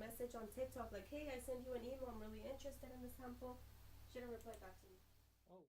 message on TikTok like, hey, I sent you an email. I'm really interested in this temple. She didn't reply back to me. Oh.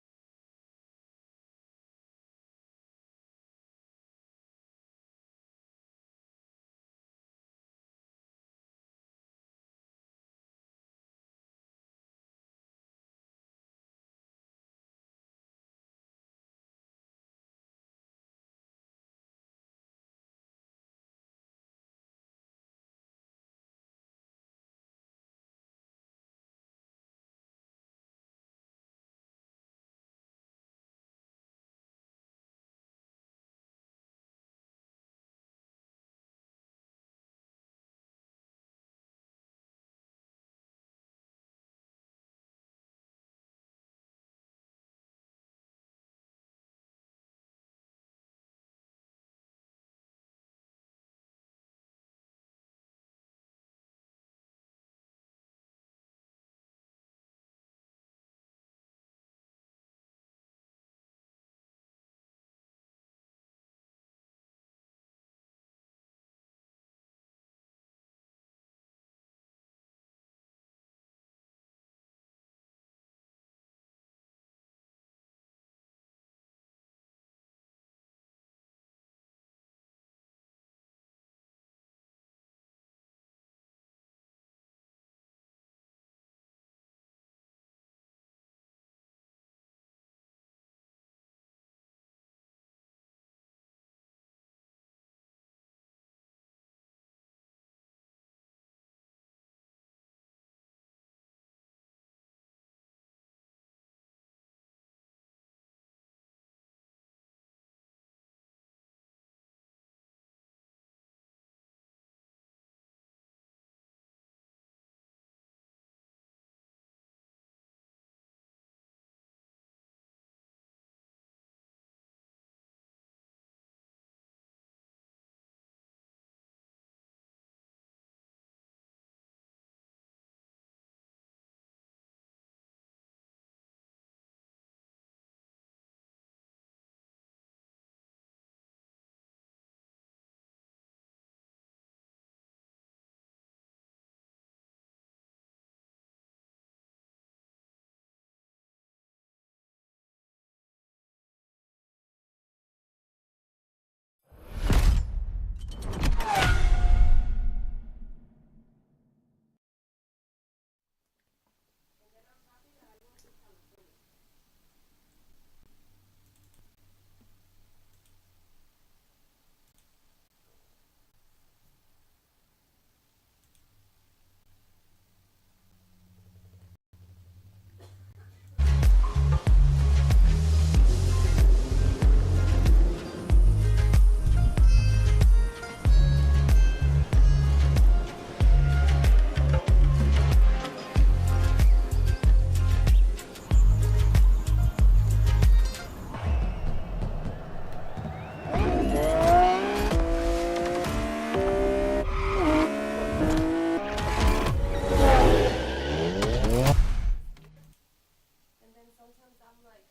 And then sometimes I'm like,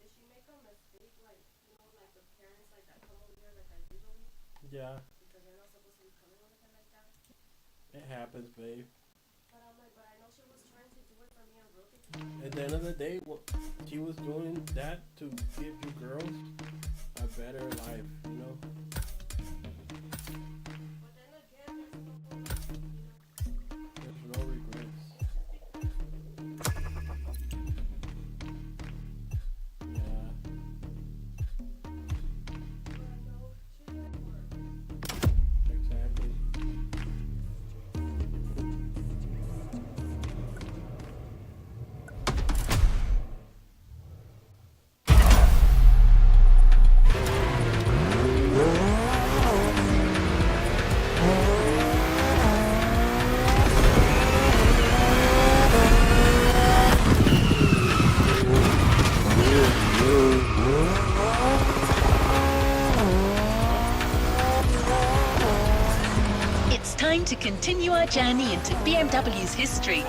did she make a mistake? Like, like the parents like that come over here like that usually? Yeah, Because they're not supposed to be coming over here like that. it happens, babe. But I'm like, but I know she was trying to do it for me and Ruthie. At the end of the day, she was doing that to give you girls a better life, you know? But then again, There's no regrets. Yeah. Exactly. It's time to continue our journey into BMW's history.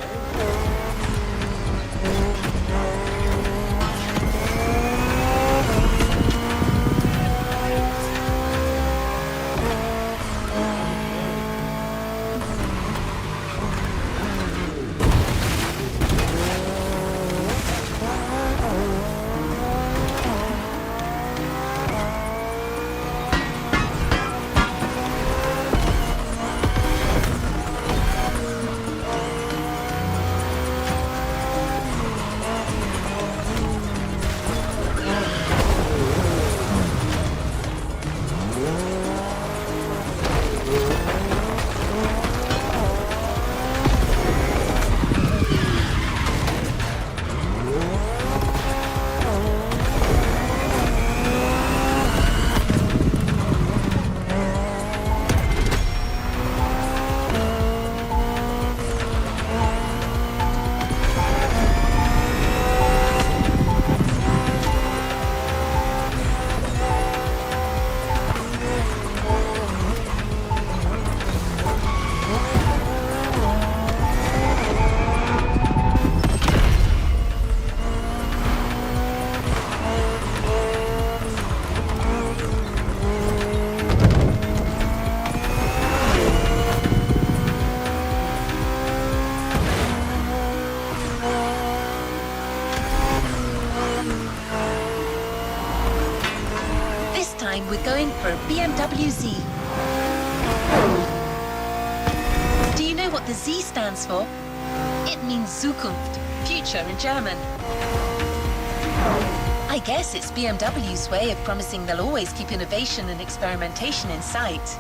the Z stands for? It means Zukunft, future in German. I guess it's BMW's way of promising they'll always keep innovation and experimentation in sight.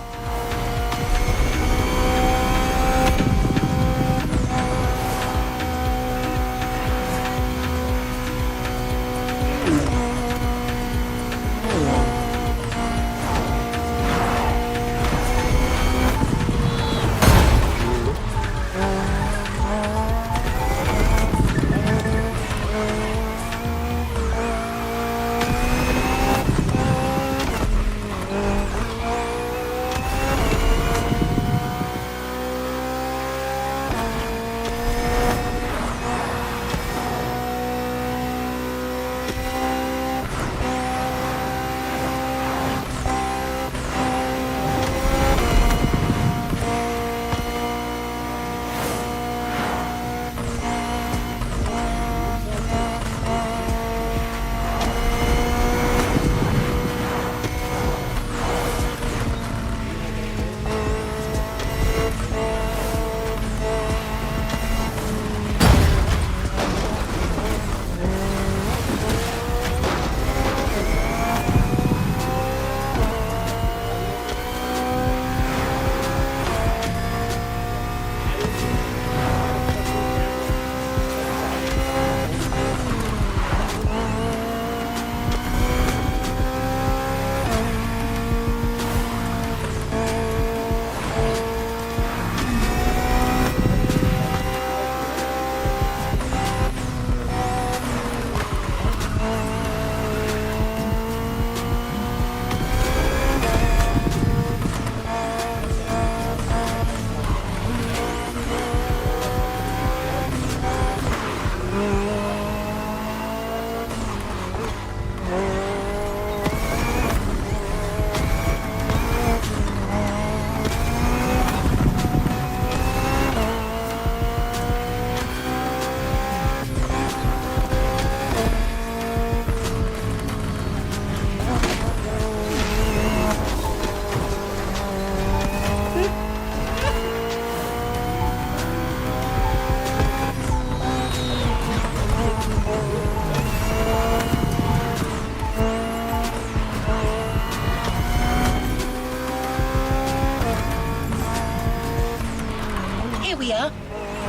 We are.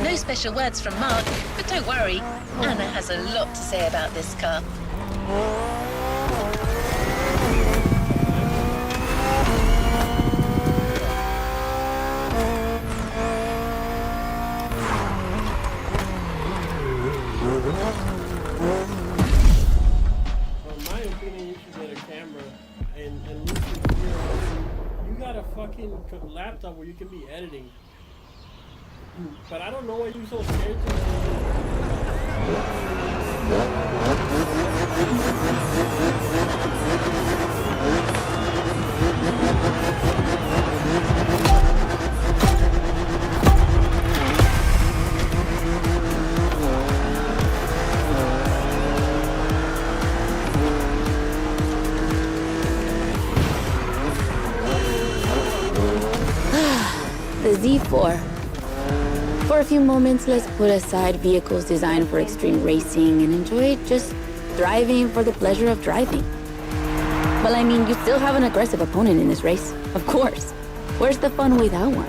No special words from Mark, but don't worry, Anna has a lot to say about this car. In my opinion, you should get a camera and you got a fucking laptop where you can be editing. But I don't know why you're so scared to. The Z4. For a few moments, let's put aside vehicles designed for extreme racing and enjoy just driving for the pleasure of driving. Well, I mean, you still have an aggressive opponent in this race, of course. Where's the fun without one?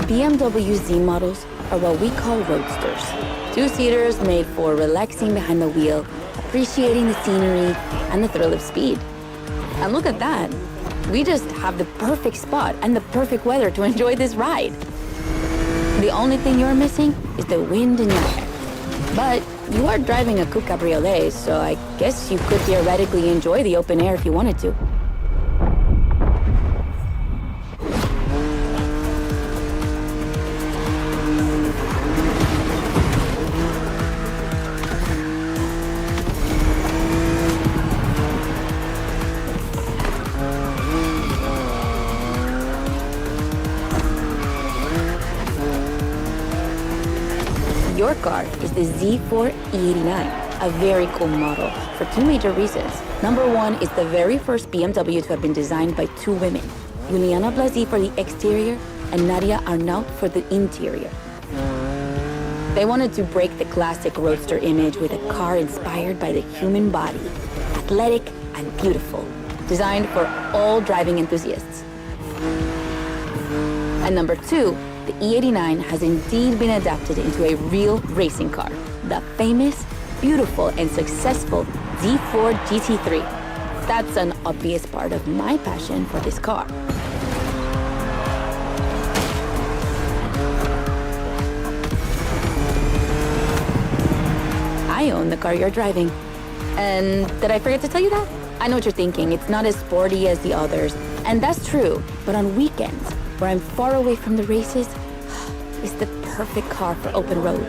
BMW Z models are what we call roadsters. Two-seaters made for relaxing behind the wheel, appreciating the scenery and the thrill of speed. And look at that. We just have the perfect spot and the perfect weather to enjoy this ride. The only thing you're missing is the wind in your hair. But you are driving a coupe cabriolet, so I guess you could theoretically enjoy the open air if you wanted to. Your car is the Z4 E89, a very cool model for two major reasons. Number one, it's the very first BMW to have been designed by two women, Juliana Blasi for the exterior and Nadia Arnaut for the interior. They wanted to break the classic roadster image with a car inspired by the human body, athletic and beautiful, designed for all driving enthusiasts. And number two, the E89 has indeed been adapted into a real racing car, the famous, beautiful, and successful Z4 GT3. That's an obvious part of my passion for this car. I own the car you're driving. And did I forget to tell you that? I know what you're thinking. It's not as sporty as the others. And that's true. But on weekends, where I'm far away from the races, it's the perfect car for open roads.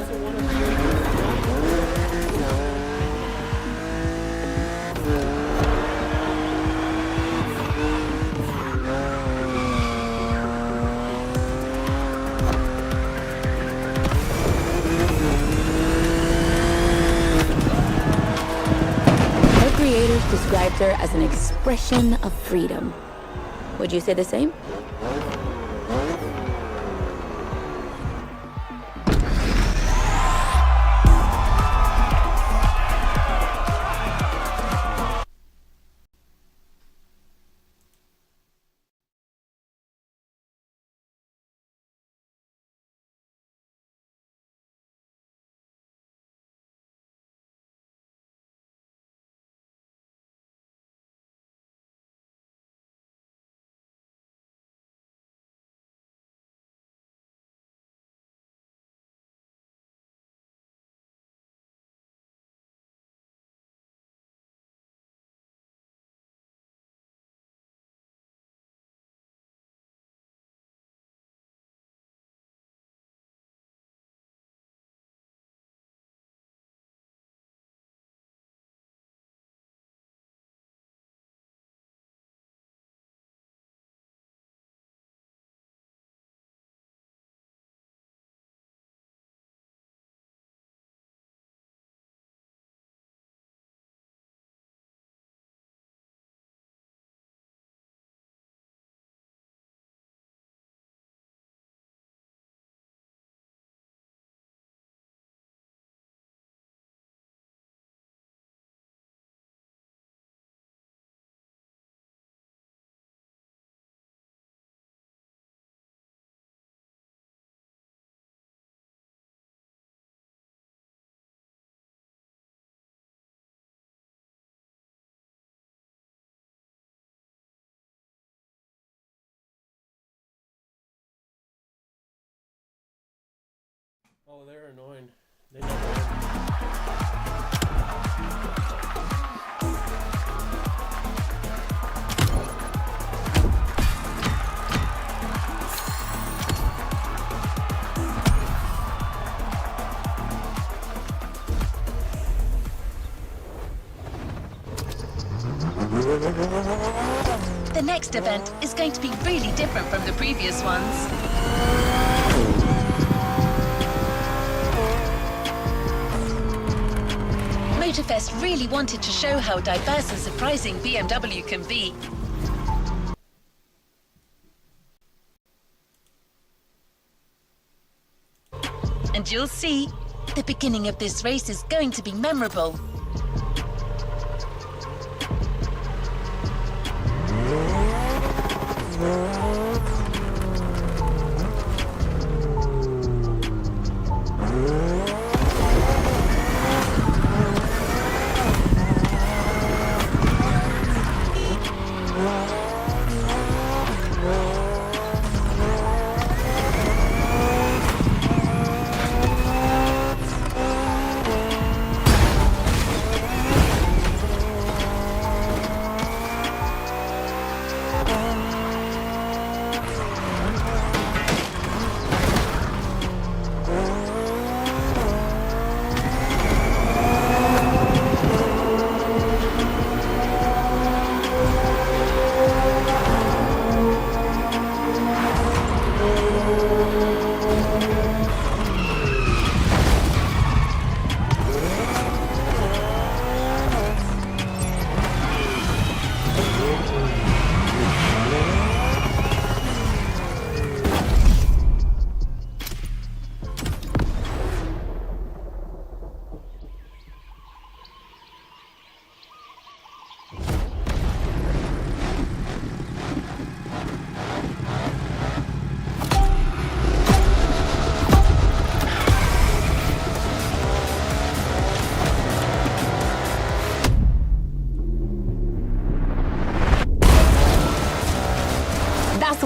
Her creators described her as an expression of freedom. Would you say the same? Oh, they're annoying. They never... The next event is going to be really different from the previous ones. Motorfest really wanted to show how diverse and surprising BMW can be. And you'll see, the beginning of this race is going to be memorable.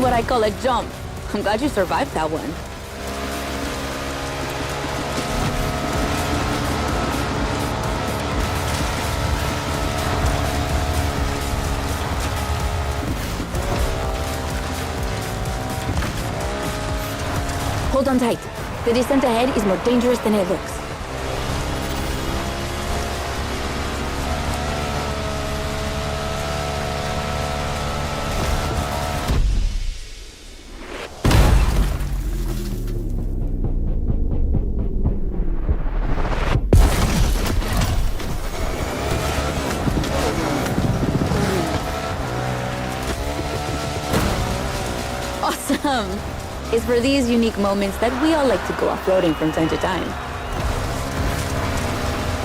what I call a jump. I'm glad you survived that one. Hold on tight. The descent ahead is more dangerous than it looks. Awesome! It's for these unique moments that we all like to go off-roading from time to time.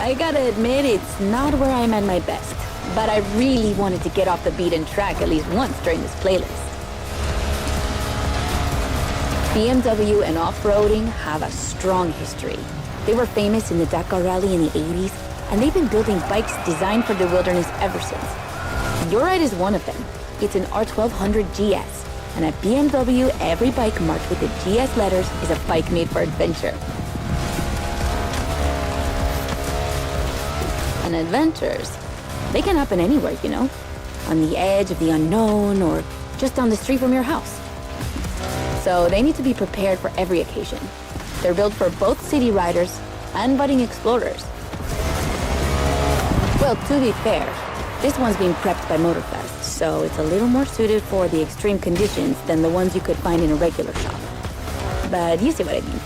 I gotta admit, it's not where I'm at my best, but I really wanted to get off the beaten track at least once during this playlist. BMW and off-roading have a strong history. They were famous in the Dakar Rally in the 80s, and they've been building bikes designed for the wilderness ever since. Your ride is one of them. It's an R1200 GS. And at BMW, every bike marked with the GS letters is a bike made for adventure. And adventures, they can happen anywhere, you know? On the edge of the unknown or just down the street from your house. So they need to be prepared for every occasion. They're built for both city riders and budding explorers. Well, to be fair, this one's being prepped by Motorfest, so it's a little more suited for the extreme conditions than the ones you could find in a regular shop. But you see what I mean.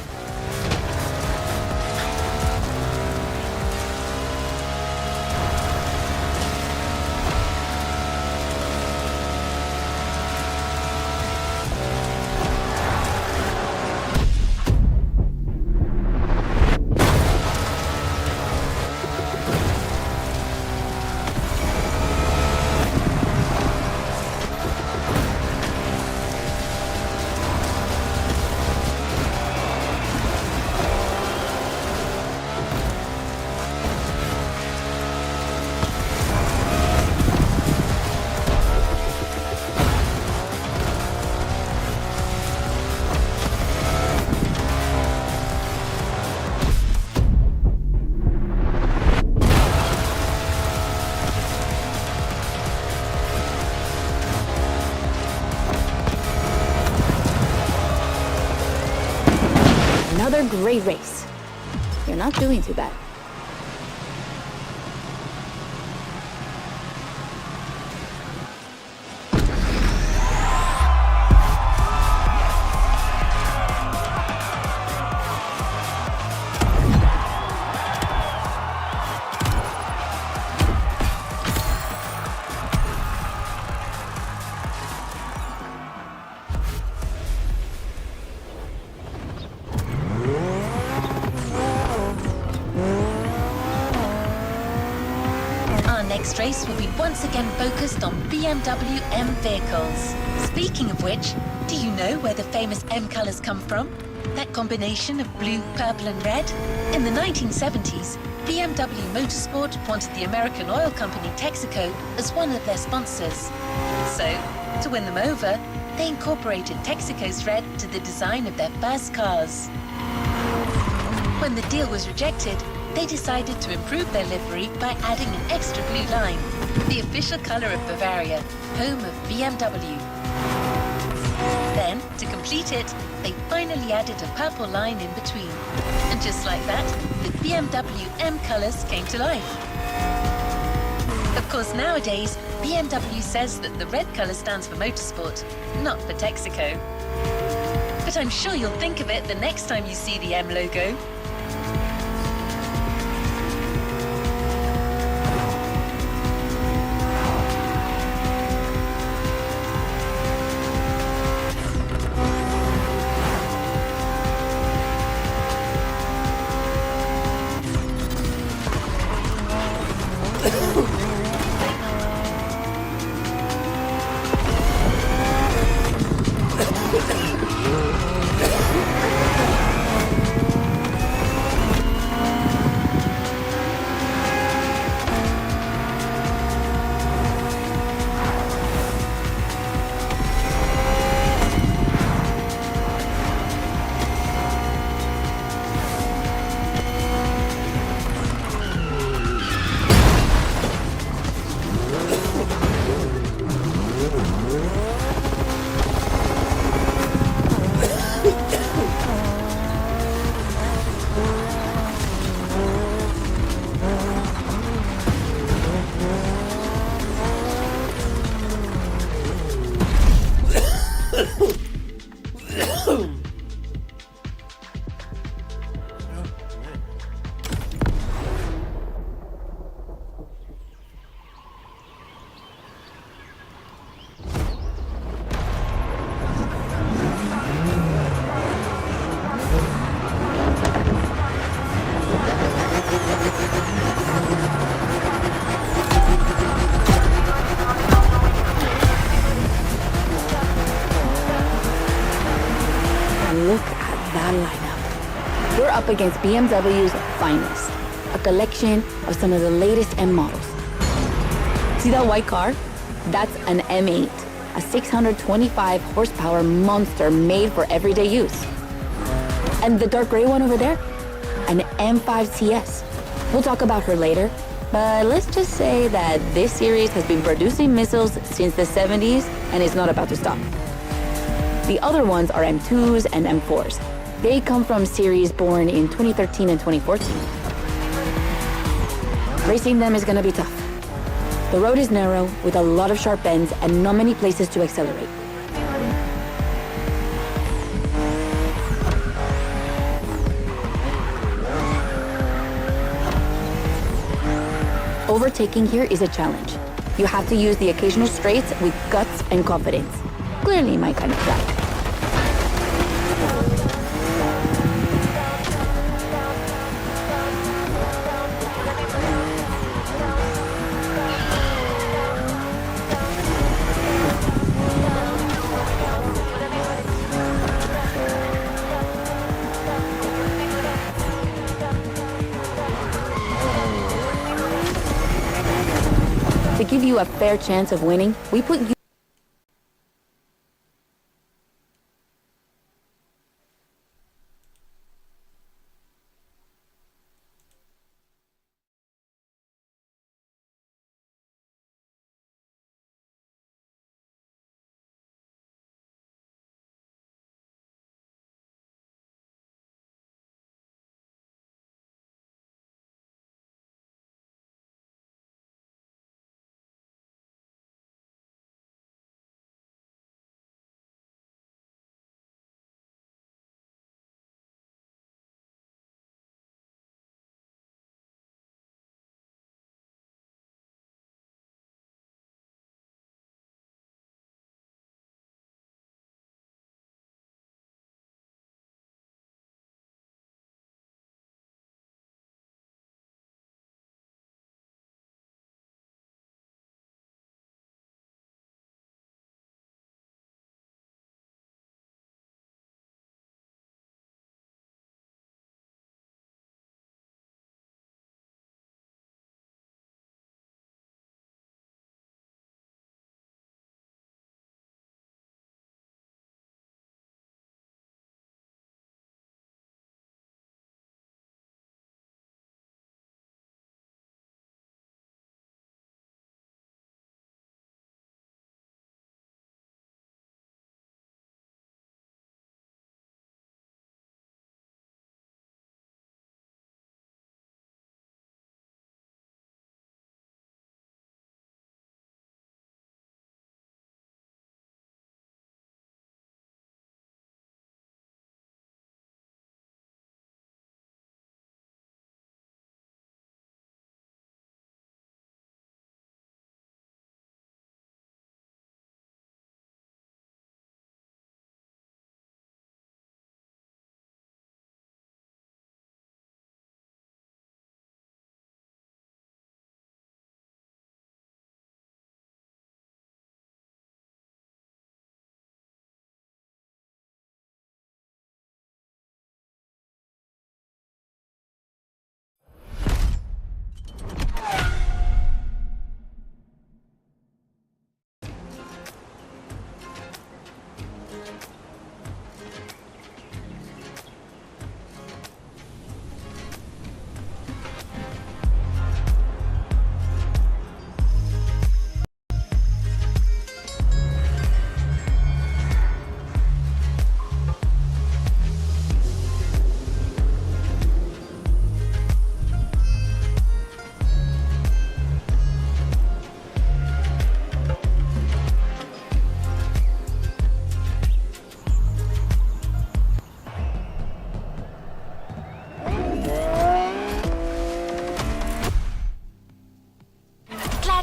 Another great race. You're not doing too bad. Next race will be once again focused on BMW M vehicles. Speaking of which, do you know where the famous M colours come from? That combination of blue, purple and red? In the 1970s, BMW Motorsport wanted the American oil company Texaco as one of their sponsors. So, to win them over, they incorporated Texaco's red to the design of their first cars. When the deal was rejected, they decided to improve their livery by adding an extra blue line, the official colour of Bavaria, home of BMW. Then, to complete it, they finally added a purple line in between. And just like that, the BMW M colours came to life. Of course, nowadays, BMW says that the red colour stands for motorsport, not for Texaco. But I'm sure you'll think of it the next time you see the M logo. Look at that lineup. We're up against BMW's finest, a collection of some of the latest M models. See that white car? That's an M8, a 625 horsepower monster made for everyday use. And the dark gray one over there? An M5 CS. We'll talk about her later, but let's just say that this series has been producing missiles since the 70s and is not about to stop. The other ones are M2s and M4s. They come from series born in 2013 and 2014. Racing them is gonna be tough. The road is narrow, with a lot of sharp bends and not many places to accelerate. Overtaking here is a challenge. You have to use the occasional straights with guts and confidence. Clearly my kind of track. To give you a fair chance of winning, we put you...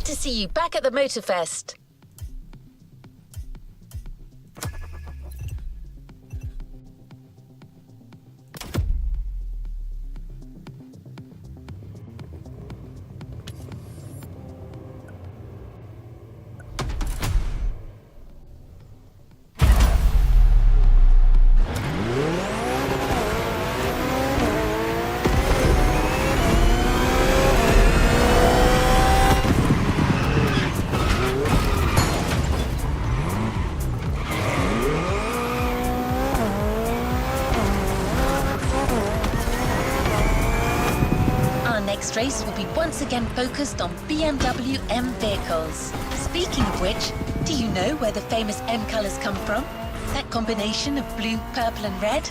To see you back at the Motorfest. next race will be once again focused on BMW M vehicles. Speaking of which, do you know where the famous M colours come from? That combination of blue, purple and red?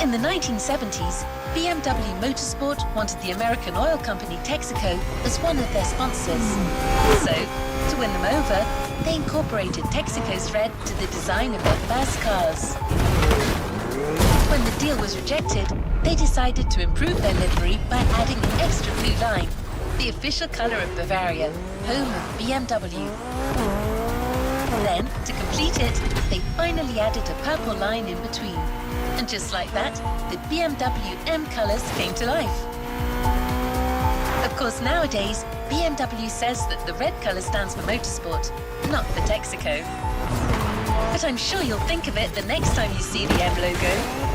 In the 1970s, BMW Motorsport wanted the American oil company Texaco as one of their sponsors. So, to win them over, they incorporated Texaco's red to the design of their first cars. When the deal was rejected, they decided to improve their livery by adding an extra blue line, the official colour of Bavaria, home of BMW. Then, to complete it, they finally added a purple line in between. And just like that, the BMW M colours came to life. Of course, nowadays, BMW says that the red colour stands for motorsport, not for Texaco. But I'm sure you'll think of it the next time you see the M logo.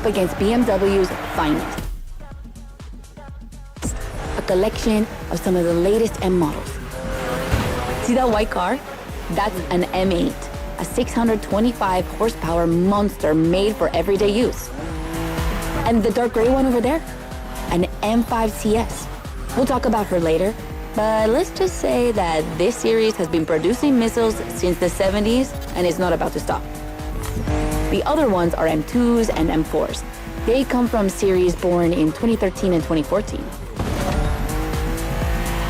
up against BMW's finest. A collection of some of the latest M models. See that white car? That's an M8, a 625 horsepower monster made for everyday use. And the dark gray one over there? An M5 CS. We'll talk about her later, but let's just say that this series has been producing missiles since the 70s and is not about to stop. The other ones are M2s and M4s. They come from series born in 2013 and 2014.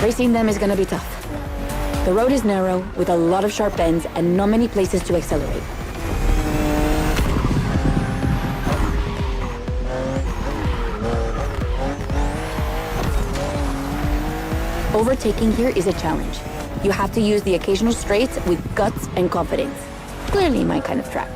Racing them is gonna be tough. The road is narrow, with a lot of sharp bends and not many places to accelerate. Overtaking here is a challenge. You have to use the occasional straights with guts and confidence. Clearly my kind of track.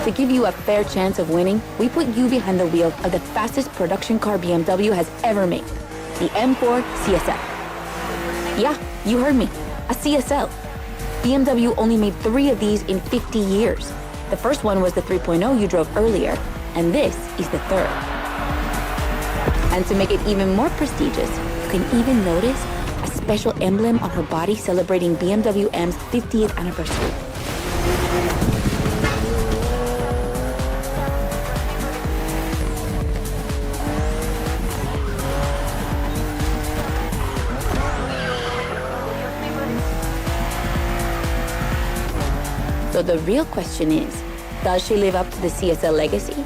To give you a fair chance of winning, we put you behind the wheel of the fastest production car BMW has ever made, the M4 CSL. Yeah, you heard me, a CSL. BMW only made 3 of these in 50 years. The first one was the 3.0 you drove earlier, and this is the third. And to make it even more prestigious, you can even notice a special emblem on her body celebrating BMW M's 50th anniversary. So the real question is, does she live up to the CSL legacy?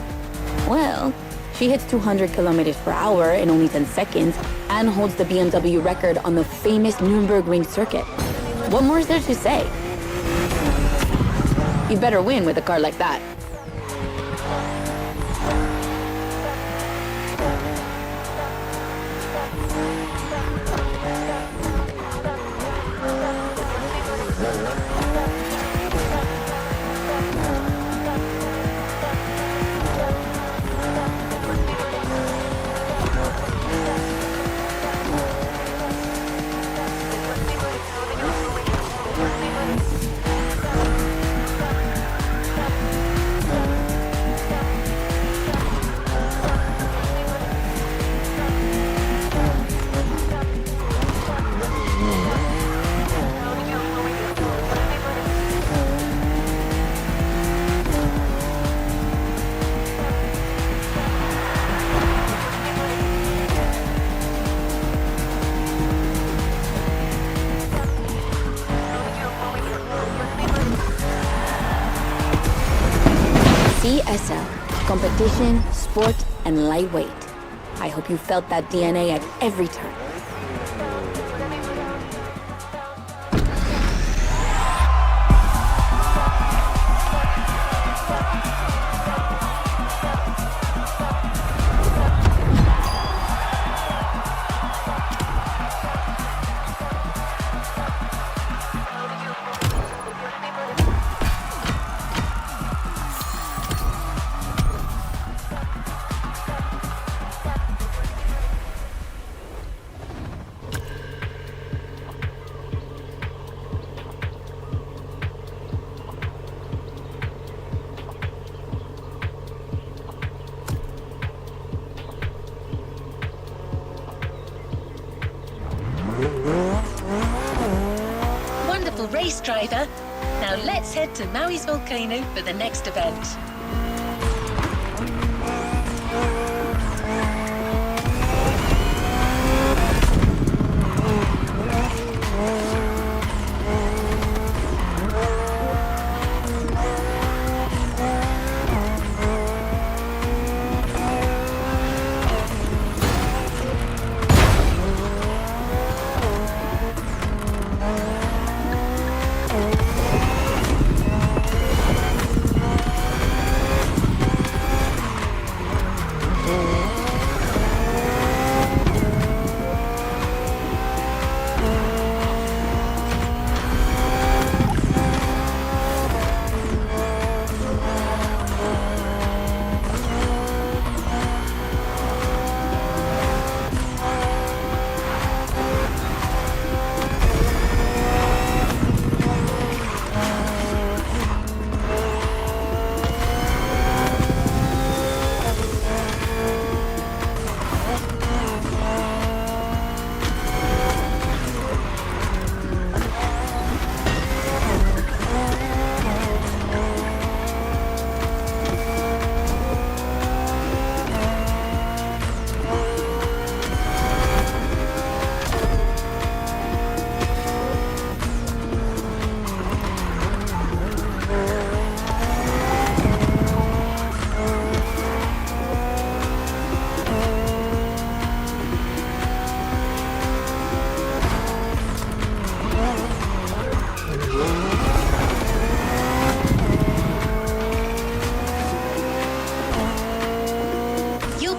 Well, she hits 200 kilometers per hour in only 10 seconds and holds the BMW record on the famous Nürburgring circuit. What more is there to say? You better win with a car like that. CSL, competition, sport, and lightweight. I hope you felt that DNA at every turn. Wonderful race, driver. Now let's head to Maui's volcano for the next event.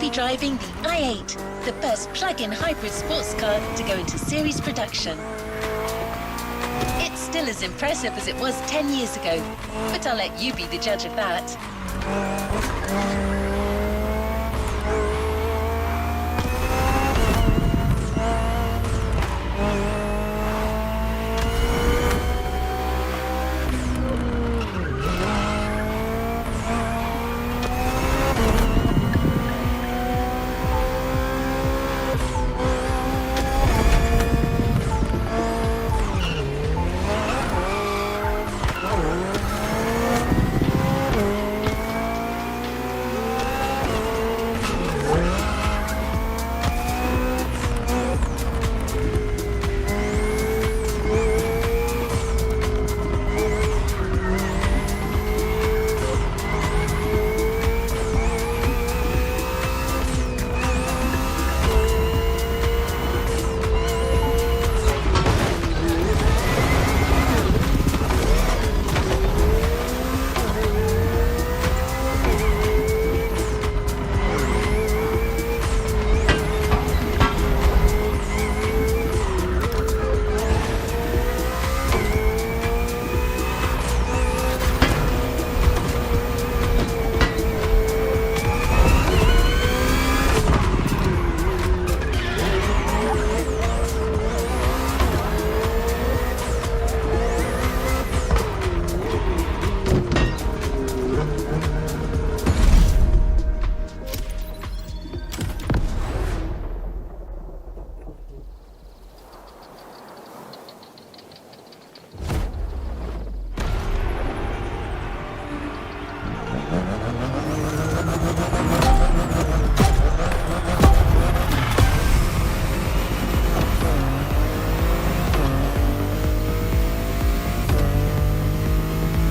be driving the i8, the first plug-in hybrid sports car to go into series production. It's still as impressive as it was 10 years ago, but I'll let you be the judge of that.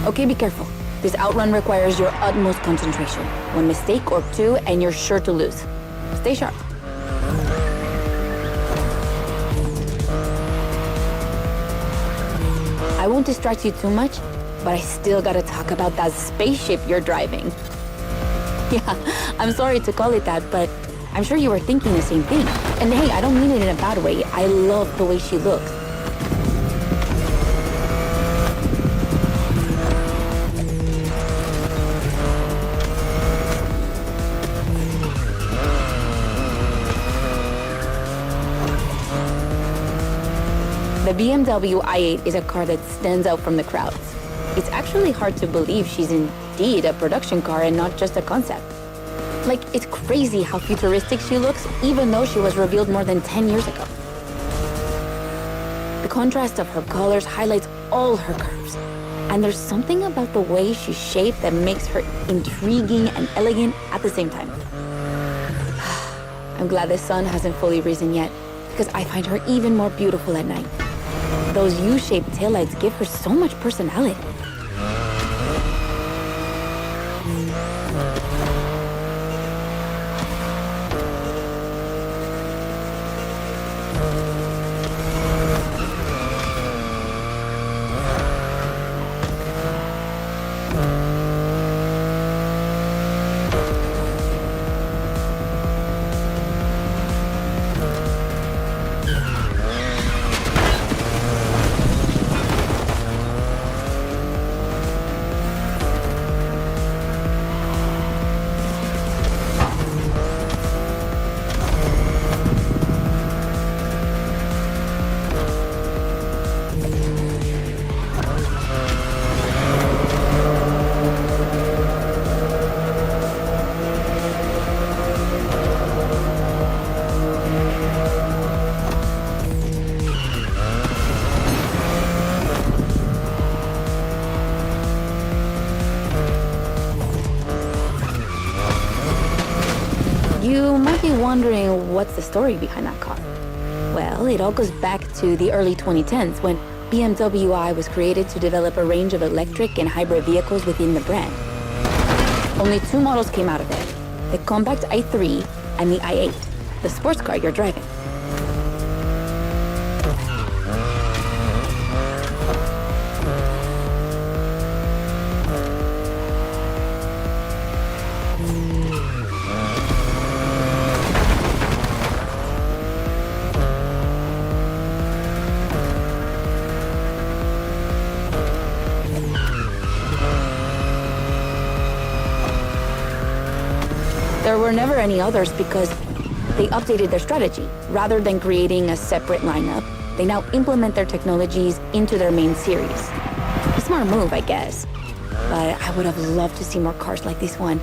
Okay, be careful. This outrun requires your utmost concentration. One mistake or two, and you're sure to lose. Stay sharp. I won't distract you too much, but I still gotta talk about that spaceship you're driving. Yeah, I'm sorry to call it that, but I'm sure you were thinking the same thing. And hey, I don't mean it in a bad way. I love the way she looks. The BMW i8 is a car that stands out from the crowds. It's actually hard to believe she's indeed a production car and not just a concept. Like, it's crazy how futuristic she looks, even though she was revealed more than 10 years ago. The contrast of her colors highlights all her curves. And there's something about the way she's shaped that makes her intriguing and elegant at the same time. I'm glad the sun hasn't fully risen yet, because I find her even more beautiful at night. Those U-shaped taillights give her so much personality. You might be wondering what's the story behind that car. Well, it all goes back to the early 2010s when BMW i was created to develop a range of electric and hybrid vehicles within the brand. Only two models came out of it, the compact i3 and the i8, the sports car you're driving. There were never any others because they updated their strategy. Rather than creating a separate lineup, they now implement their technologies into their main series. A smart move, I guess. But I would have loved to see more cars like this one.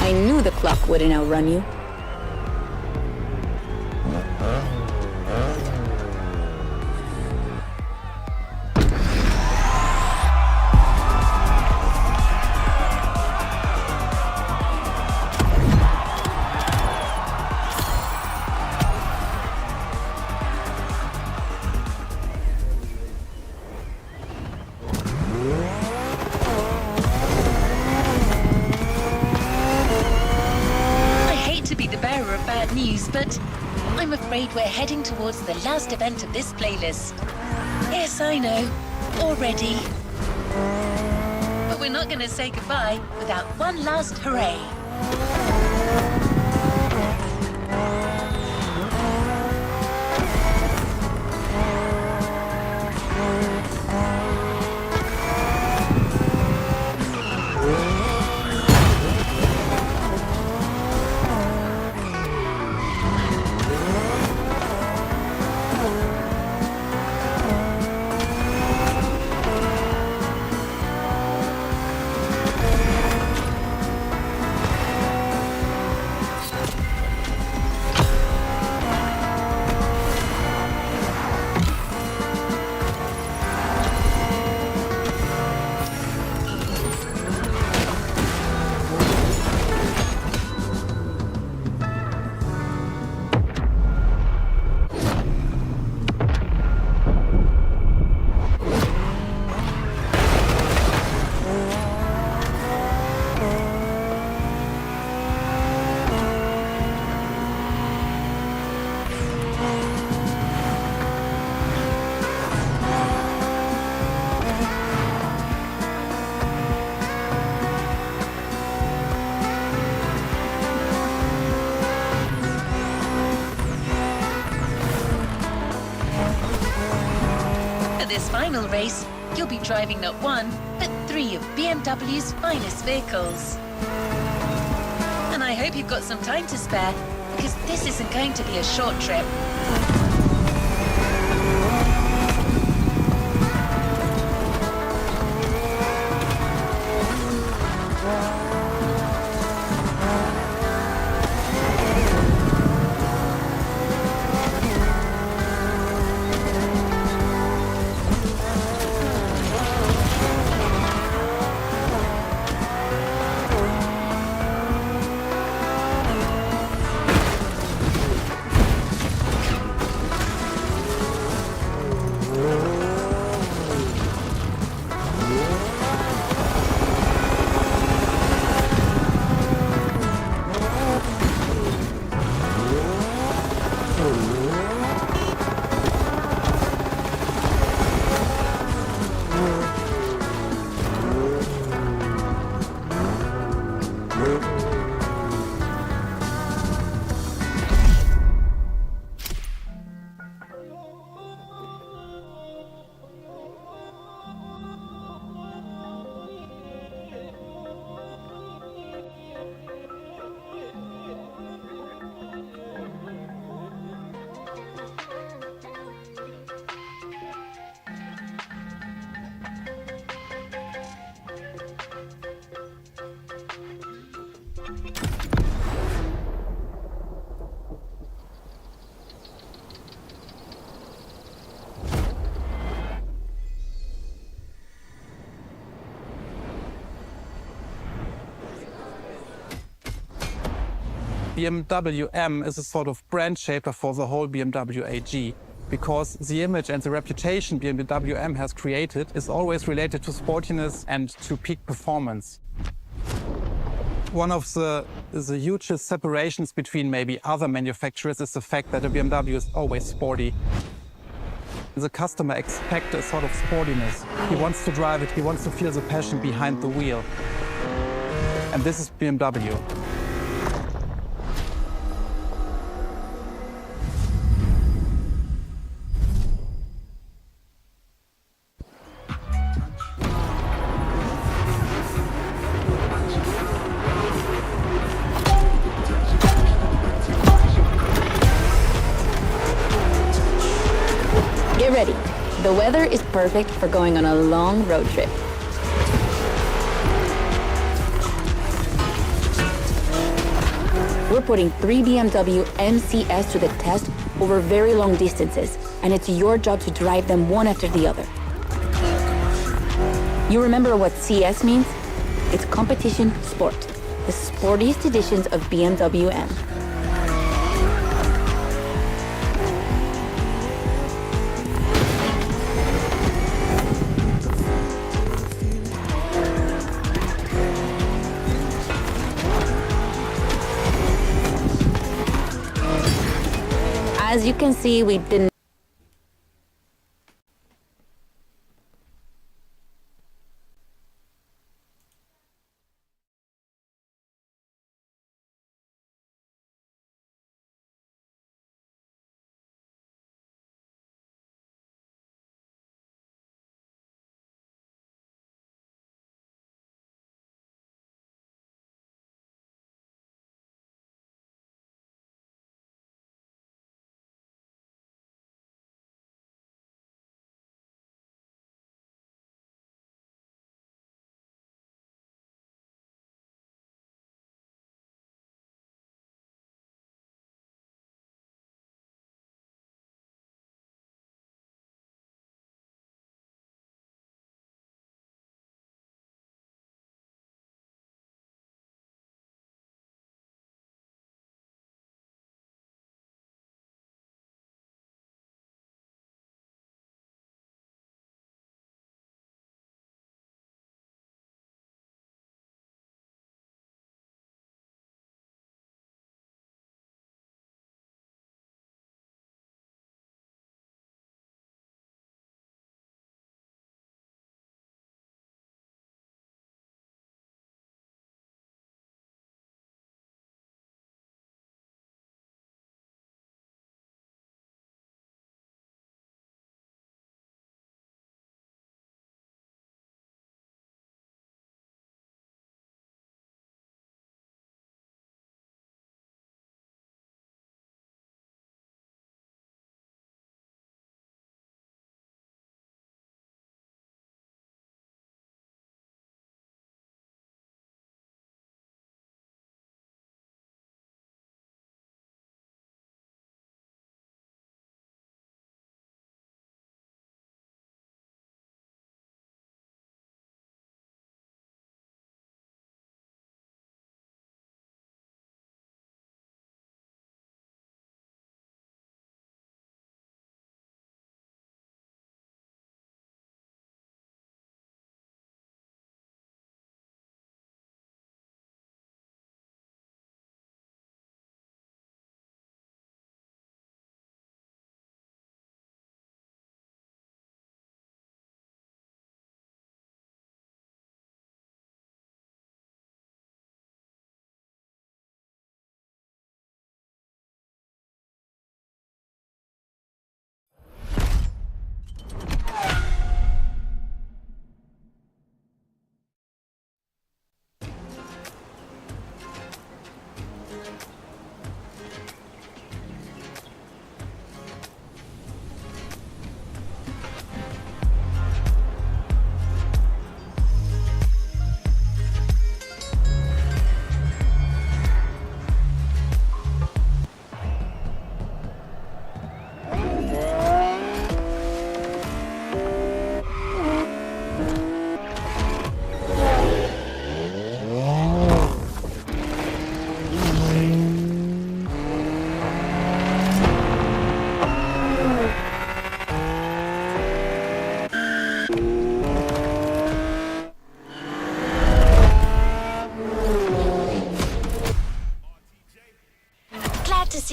I knew the clock wouldn't outrun you. But I'm afraid we're heading towards the last event of this playlist. Yes, I know, already. But we're not going to say goodbye without one last hooray. This final race, you'll be driving not one, but 3 of BMW's finest vehicles. And I hope you've got some time to spare, because this isn't going to be a short trip. BMW M is a sort of brand shaper for the whole BMW AG. because the image and the reputation BMW M has created is always related to sportiness and to peak performance. One of the hugest separations between maybe other manufacturers is the fact that a BMW is always sporty. The customer expects a sort of sportiness. He wants to drive it, he wants to feel the passion behind the wheel. And this is BMW. Get ready. The weather is perfect for going on a long road trip. We're putting 3 BMW MCS to the test over very long distances, and it's your job to drive them one after the other. You remember what CS means? It's competition sport, the sportiest editions of BMW M. As you can see, we didn't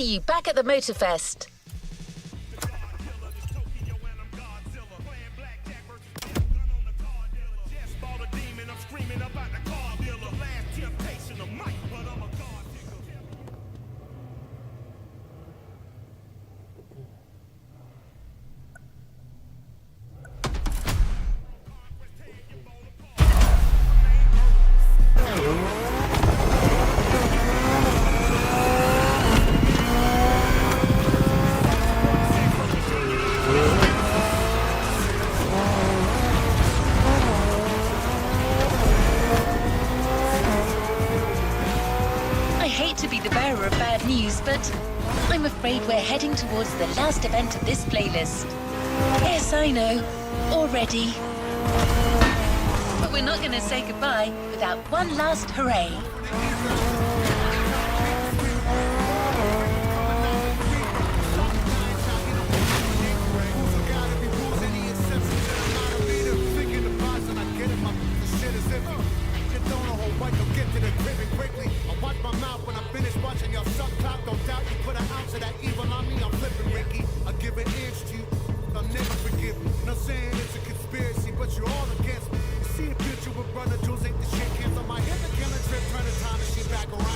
see you back at the Motorfest. I hate to be the bearer of bad news, but I'm afraid we're heading towards the last event of this playlist. Yes, I know, already. But we're not going to say goodbye without one last hooray. Back around.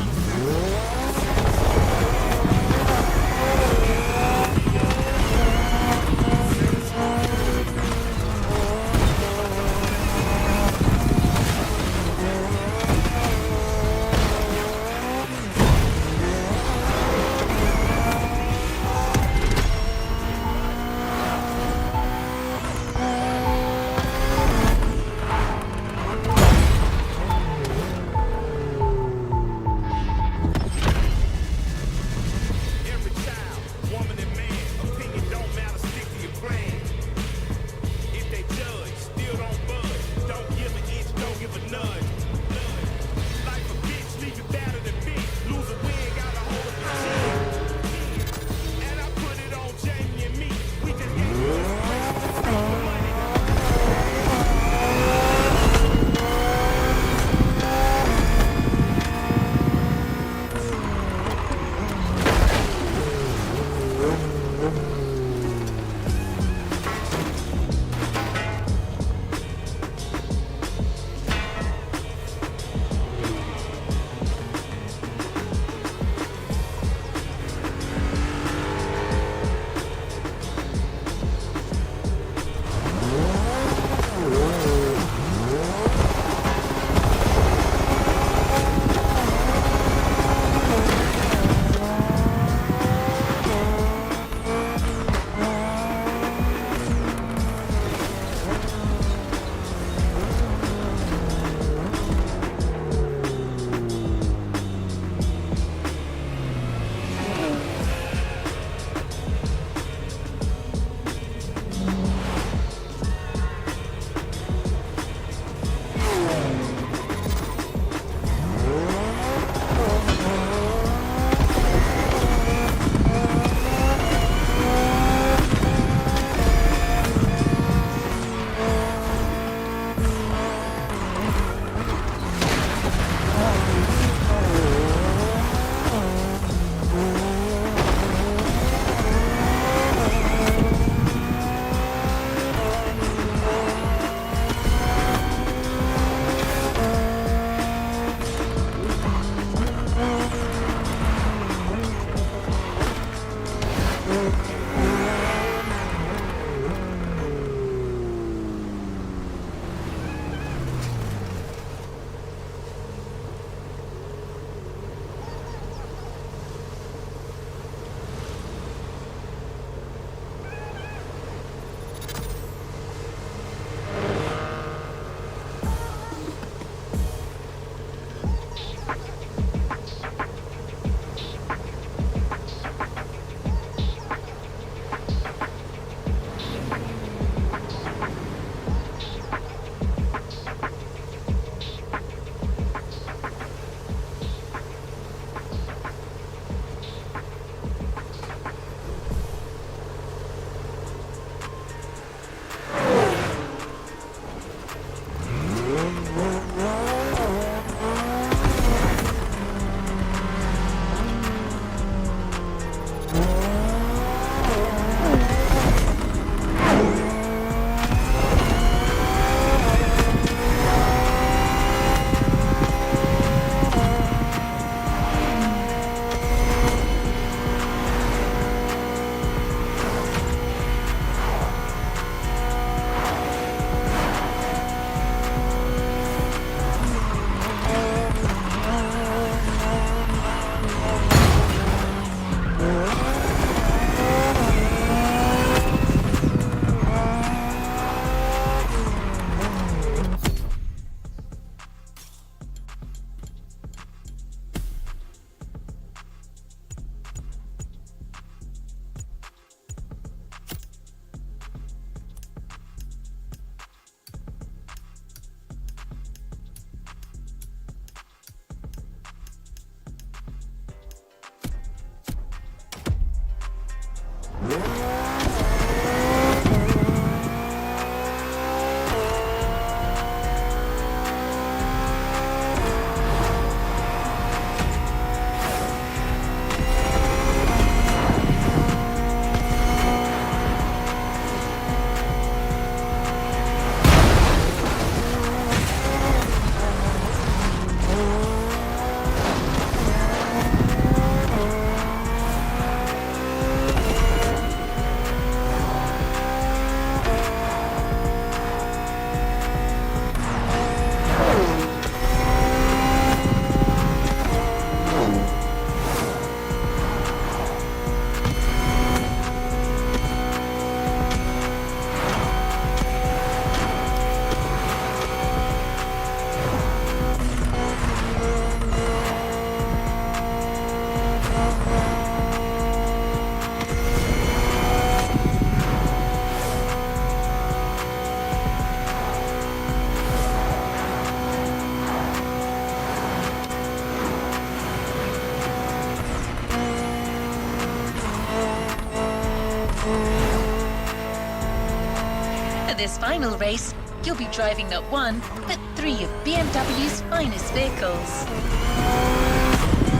this final race, you'll be driving not one, but 3 of BMW's finest vehicles.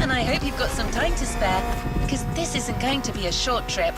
And I hope you've got some time to spare, because this isn't going to be a short trip.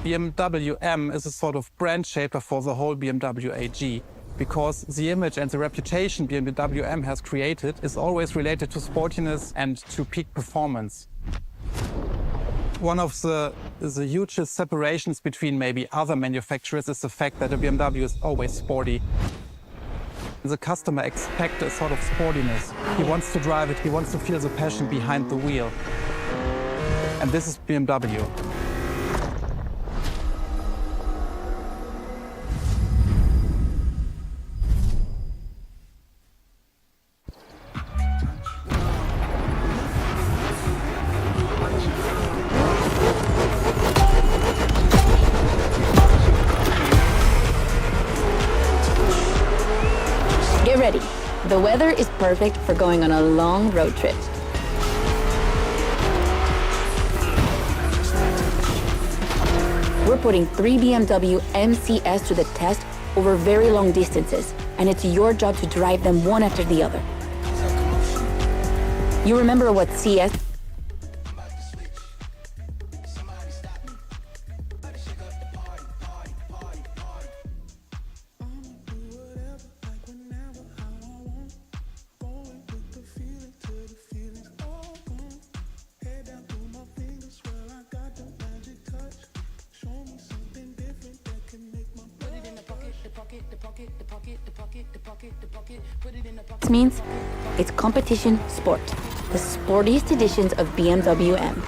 BMW M is a sort of brand shaper for the whole BMW AG, because the image and the reputation BMW M has created is always related to sportiness and to peak performance. One of the hugest separations between maybe other manufacturers is the fact that a BMW is always sporty. The customer expects a sort of sportiness. He wants to drive it, he wants to feel the passion behind the wheel. And this is BMW. Get ready. The weather is perfect for going on a long road trip. We're putting 3 BMW MCS to the test over very long distances, and it's your job to drive them one after the other. You remember what CS means? It's competition sport, the sportiest editions of BMW M.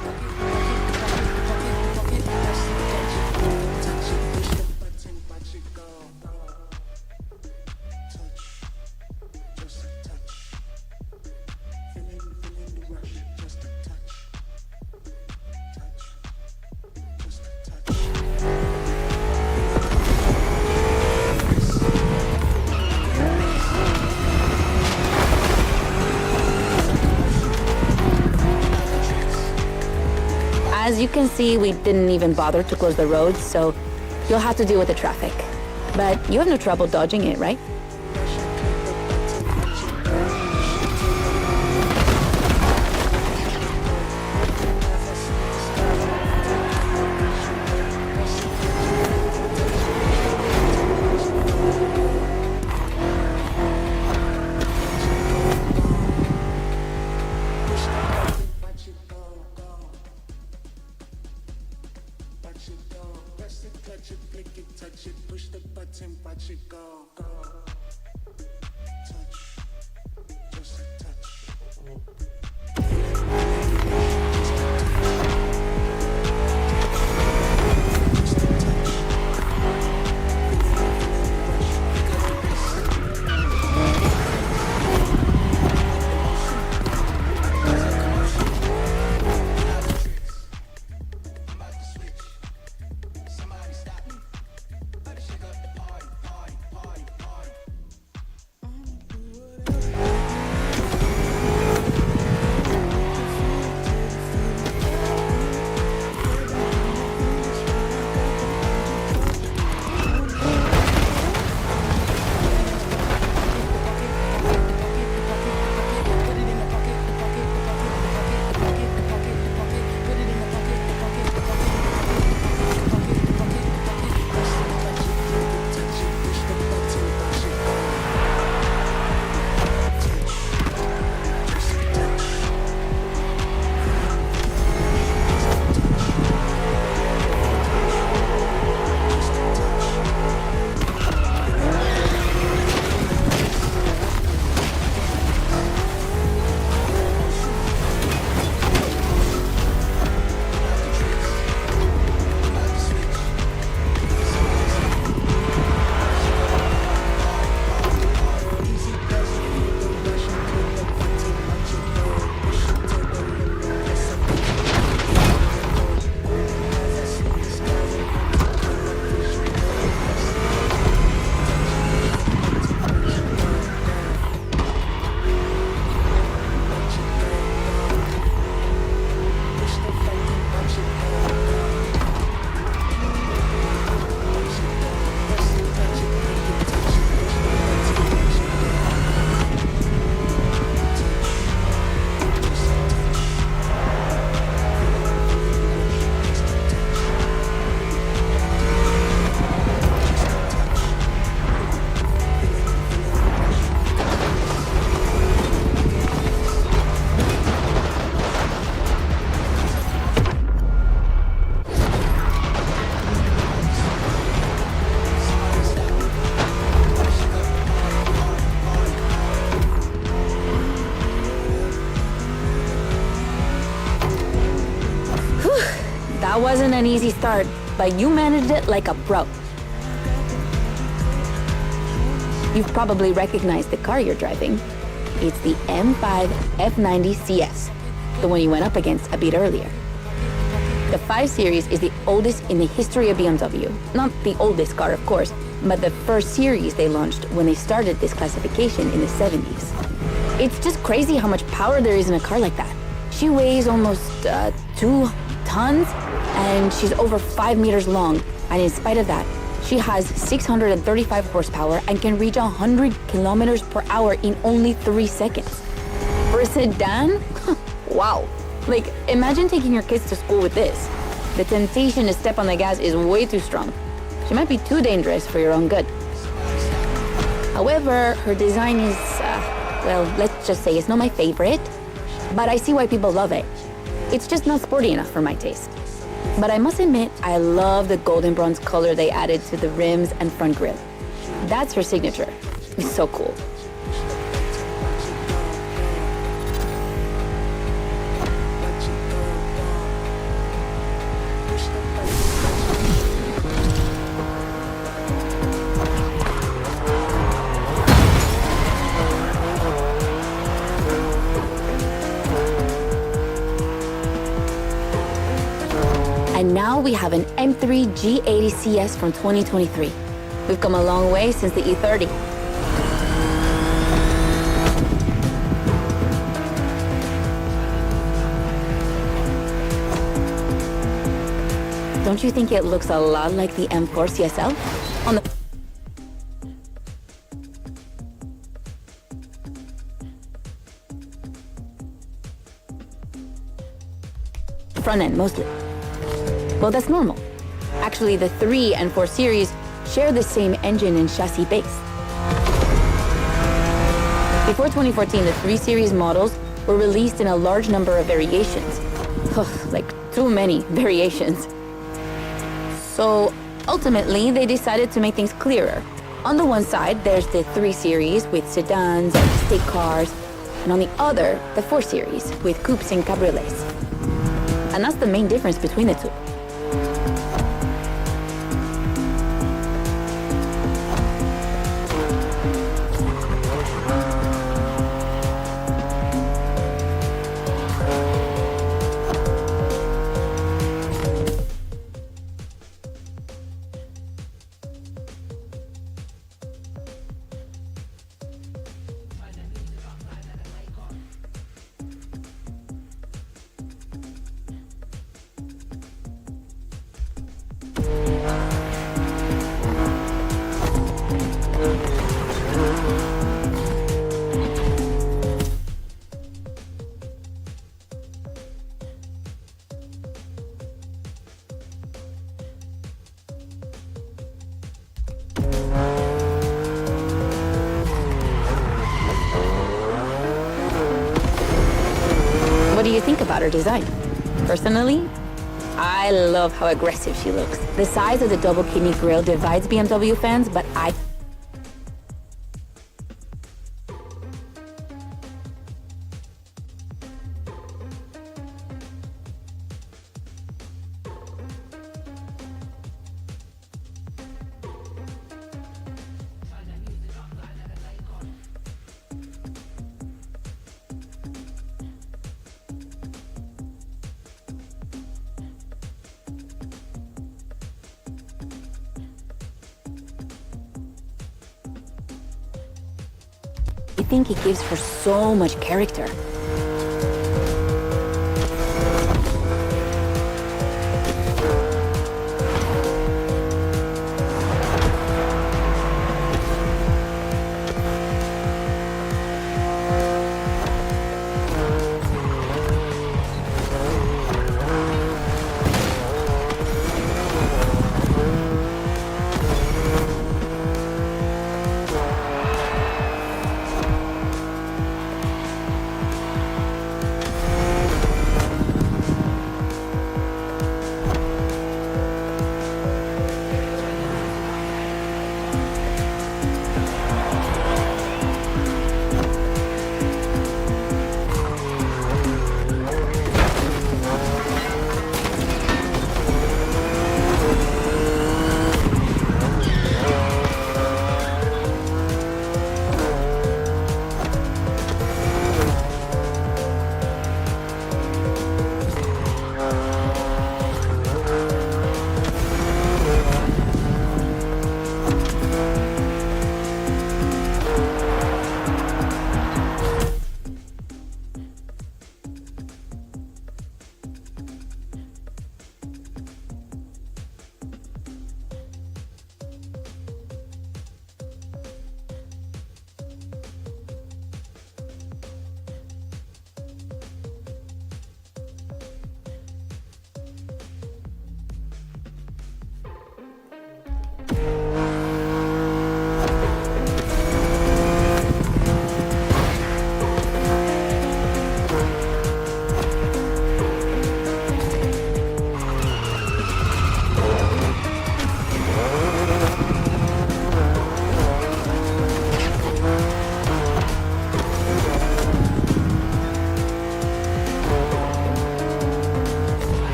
As you can see, we didn't even bother to close the roads, so you'll have to deal with the traffic. But you have no trouble dodging it, right? That wasn't an easy start, but you managed it like a pro. You've probably recognized the car you're driving. It's the M5 F90 CS, the one you went up against a bit earlier. The 5 Series is the oldest in the history of BMW. Not the oldest car, of course, but the first series they launched when they started this classification in the 70s. It's just crazy how much power there is in a car like that. She weighs almost 2 tons, and she's over 5 meters long. And in spite of that, she has 635 horsepower and can reach 100 kilometers per hour in only 3 seconds. For a sedan, wow. Like, imagine taking your kids to school with this. The temptation to step on the gas is way too strong. She might be too dangerous for your own good. However, her design is, well, let's just say it's not my favorite, but I see why people love it. It's just not sporty enough for my taste. But I must admit, I love the golden bronze color they added to the rims and front grille. That's her signature. It's so cool. And now we have an M3 G80 CS from 2023. We've come a long way since the E30. don't you think it looks a lot like the M4 CSL? On the front end, mostly. Well, that's normal. Actually, the 3 and 4 series share the same engine and chassis base. Before 2014, the 3 series models were released in a large number of variations. Like, too many variations. So, ultimately, they decided to make things clearer. On the one side, there's the 3 series with sedans and state cars, and on the other, the 4 series with coupes and cabriolets. And that's the main difference between the two. What do you think about her design? Personally, I love how aggressive she looks. The size of the double kidney grille divides BMW fans, but I think it gives her so much character.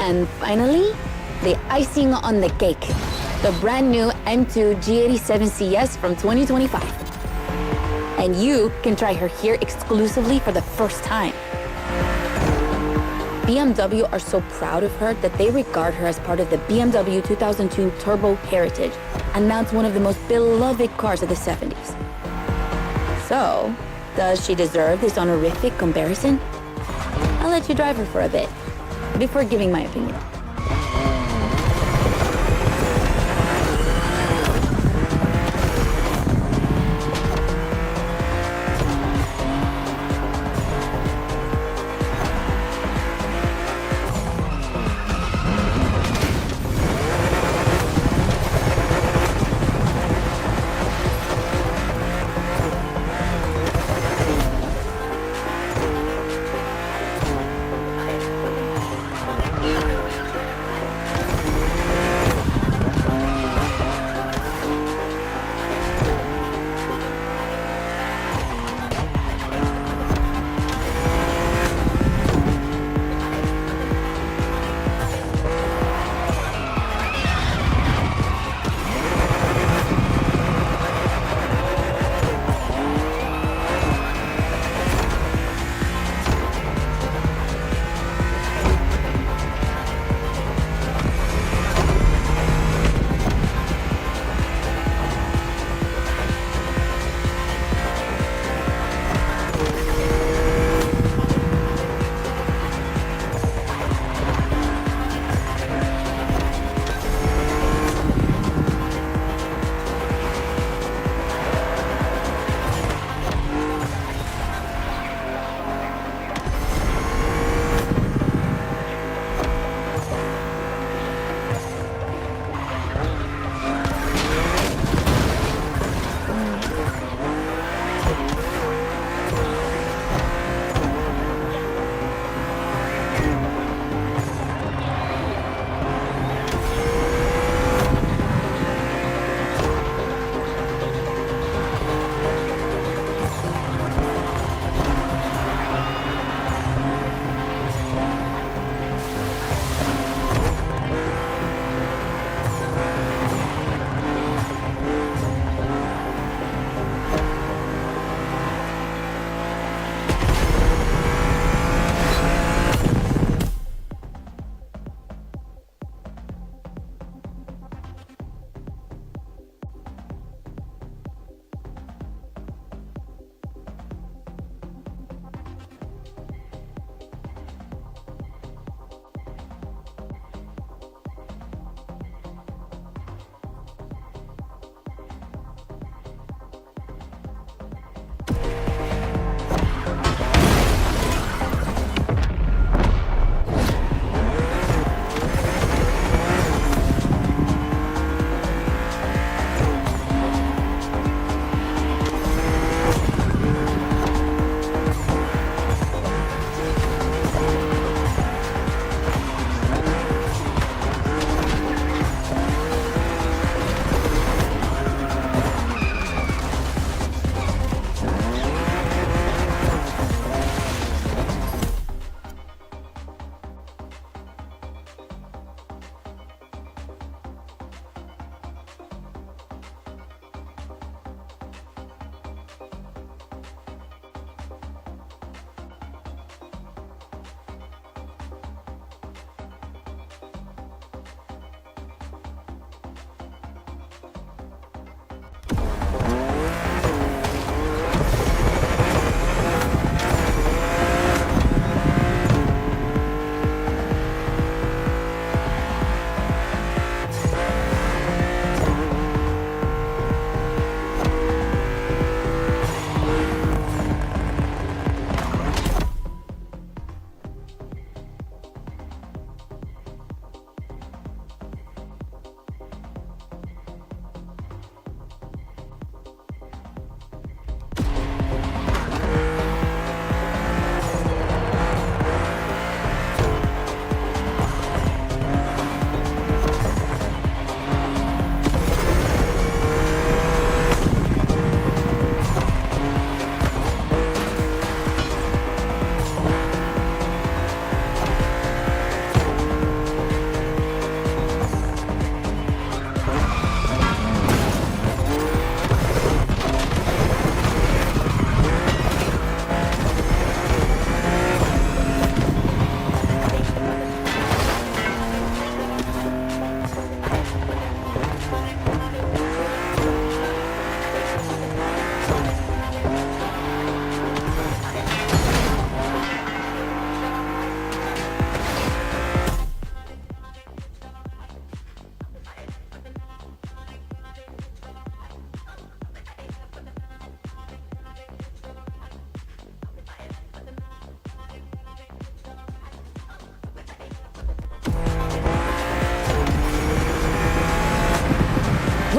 And finally, the icing on the cake, the brand new M2 G87 CS from 2025. And you can try her here exclusively for the first time. BMW are so proud of her that they regard her as part of the BMW 2002 Turbo Heritage, and now it's one of the most beloved cars of the 70s. So, does she deserve this honorific comparison? I'll let you drive her for a bit, before giving my opinion.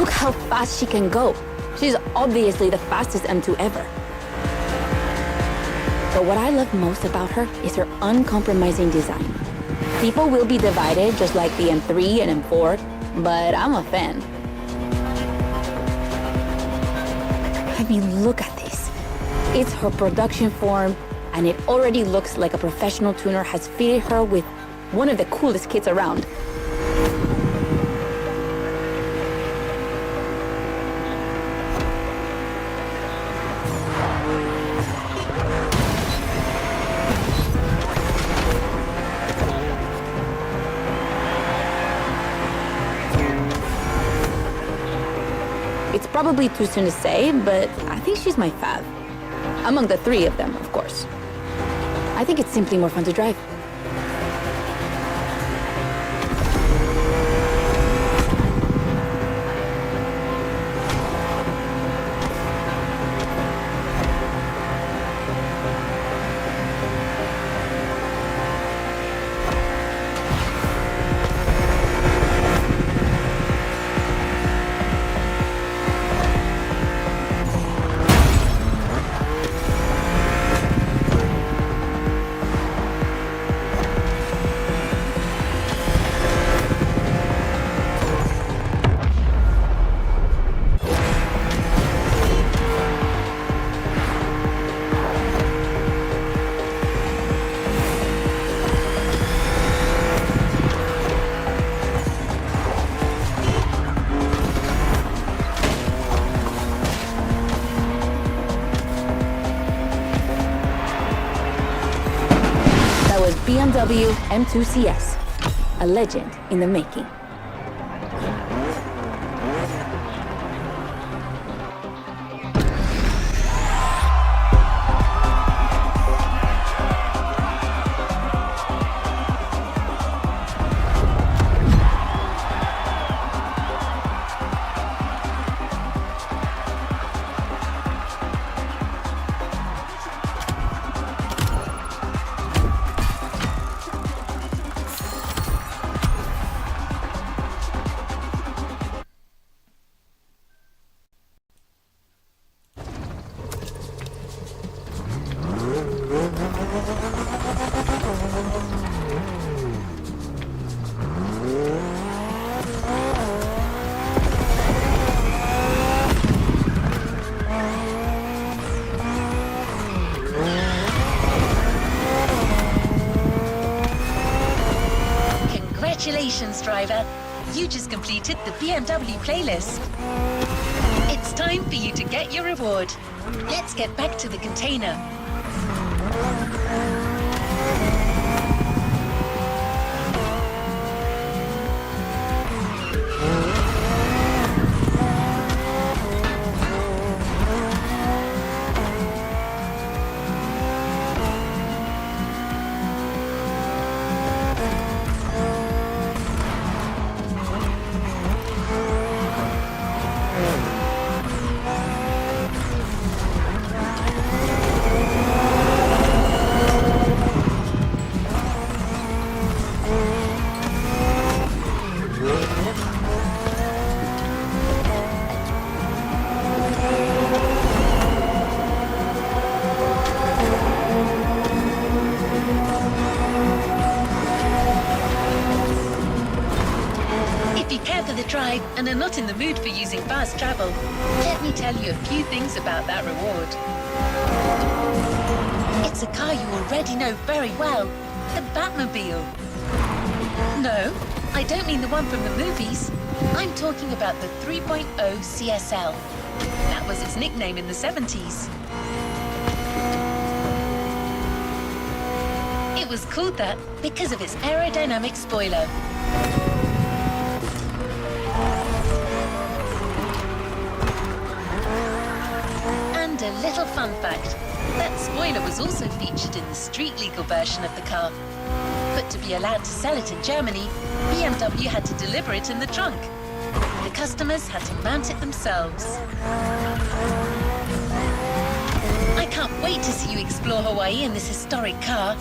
look how fast she can go. She's obviously the fastest M2 ever. But what I love most about her is her uncompromising design. People will be divided just like the M3 and M4, but I'm a fan. I mean, look at this. It's her production form, and it already looks like a professional tuner has fitted her with one of the coolest kits around. It's probably too soon to say, but I think she's my fave. Among the three of them, of course. I think it's simply more fun to drive. BMW M2 CS, a legend in the making. Congratulations, driver. You just completed the BMW playlist. It's time for you to get your reward. Let's get back to the container. Drive and are not in the mood for using fast travel, let me tell you a few things about that reward. It's a car you already know very well, the Batmobile. No, I don't mean the one from the movies. I'm talking about the 3.0 CSL. That was its nickname in the 70s. It was called that because of its aerodynamic spoiler. And a little fun fact, that spoiler was also featured in the street-legal version of the car. But to be allowed to sell it in Germany, BMW had to deliver it in the trunk. The customers had to mount it themselves. I can't wait to see you explore Hawaii in this historic car.